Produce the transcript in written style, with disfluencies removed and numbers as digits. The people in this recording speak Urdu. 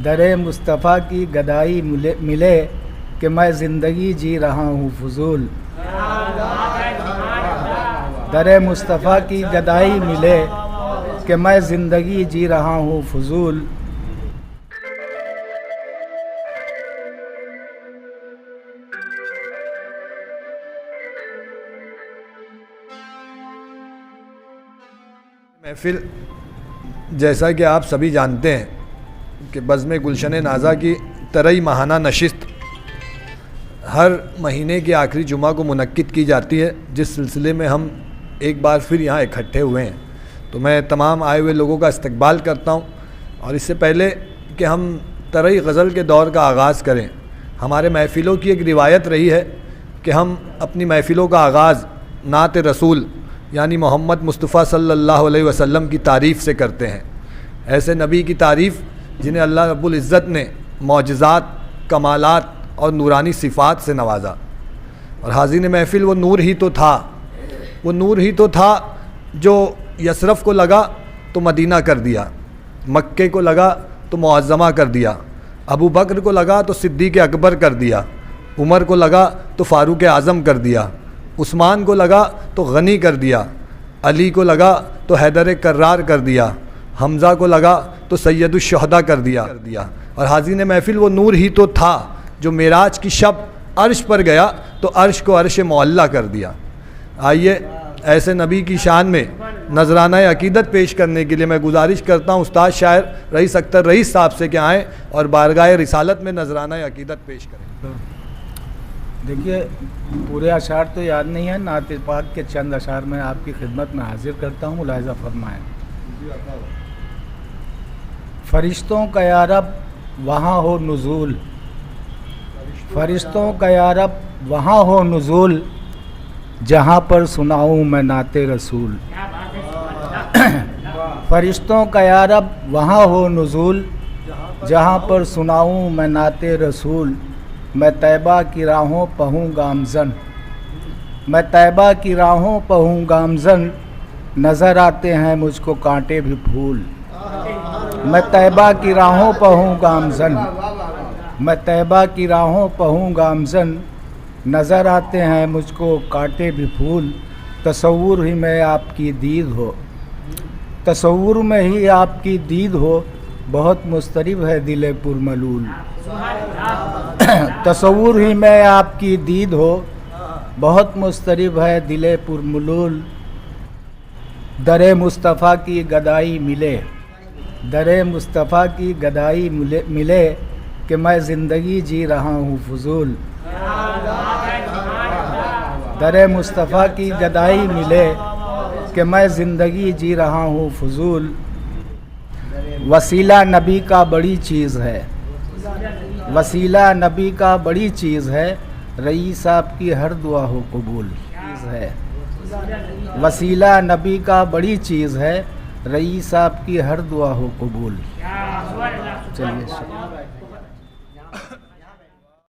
در مصطفیٰ کی گدائی ملے کہ میں زندگی جی رہا ہوں فضول. در مصطفیٰ کی گدائی ملے کہ میں زندگی جی رہا ہوں فضول. محفل جیسا کہ آپ سبھی جانتے ہیں کہ بزم گلشن نازا کی ترئی ماہانہ نشست ہر مہینے کے آخری جمعہ کو منعقد کی جاتی ہے، جس سلسلے میں ہم ایک بار پھر یہاں اکٹھے ہوئے ہیں. تو میں تمام آئے ہوئے لوگوں کا استقبال کرتا ہوں. اور اس سے پہلے کہ ہم ترئی غزل کے دور کا آغاز کریں، ہمارے محفلوں کی ایک روایت رہی ہے کہ ہم اپنی محفلوں کا آغاز نعت رسول یعنی محمد مصطفیٰ صلی اللہ علیہ وسلم کی تعریف سے کرتے ہیں. ایسے نبی کی تعریف جنہیں اللہ رب العزت نے معجزات، کمالات اور نورانی صفات سے نوازا. اور حاضرین محفل وہ نور ہی تو تھا جو یثرف کو لگا تو مدینہ کر دیا، مکے کو لگا تو معظمہ کر دیا، ابو بکر کو لگا تو صدیق اکبر کر دیا، عمر کو لگا تو فاروق اعظم کر دیا، عثمان کو لگا تو غنی کر دیا، علی کو لگا تو حیدر کرار کر دیا، حمزہ کو لگا تو سید الشہداء کر دیا. اور حاضرین محفل وہ نور ہی تو تھا جو معراج کی شب عرش پر گیا تو عرش کو عرش معلیٰ کر دیا. آئیے ایسے نبی کی شان میں نذرانہ عقیدت پیش کرنے کے لیے میں گزارش کرتا ہوں استاد شاعر رئیس اختر رئیس صاحب سے کہ آئیں اور بارگاہ رسالت میں نذرانہ عقیدت پیش کریں. دیکھیے پورے اشعار تو یاد نہیں ہے، نعت پاک کے چند اشعار میں آپ کی خدمت میں حاضر کرتا ہوں، ملاحظہ فرمائیں. فرشتوں کا یا رب وہاں ہو نزول، فرشتوں کا یا رب وہاں ہو نزول، جہاں پر سناؤں میں نعت رسول. فرشتوں کا یا رب وہاں ہو نزول، جہاں پر سناؤں میں نعت رسول. میں طیبہ کی راہوں پہ ہوں گامزن، میں طیبہ کی راہوں پہ ہوں گامزن، نظر آتے ہیں مجھ کو کانٹے بھی پھول. میں طیبہ کی راہوں پہ ہوں گامزن، میں طیبہ کی راہوں پہ ہوں گامزن، نظر آتے ہیں مجھ کو کانٹے بھی پھول. تصور ہی میں آپ کی دید ہو، تصور میں ہی آپ کی دید ہو، بہت مضطرب ہے دل پرملول. تصور ہی میں آپ کی دید ہو، بہت مضطرب ہے دل پرملول. در مصطفیٰ کی گدائی ملے، در مصطفیٰ کی گدائی ملے کہ میں زندگی جی رہا ہوں فضول. در مصطفیٰ کی گدائی ملے کہ میں زندگی جی رہا ہوں فضول. وسیلہ نبی کا بڑی چیز ہے، وسیلہ نبی کا بڑی چیز ہے، رئیس آپ کی ہر دعا ہو قبول. وسیلہ نبی کا بڑی چیز ہے، رئیس آپ کی ہر دعا ہو قبول. چلیے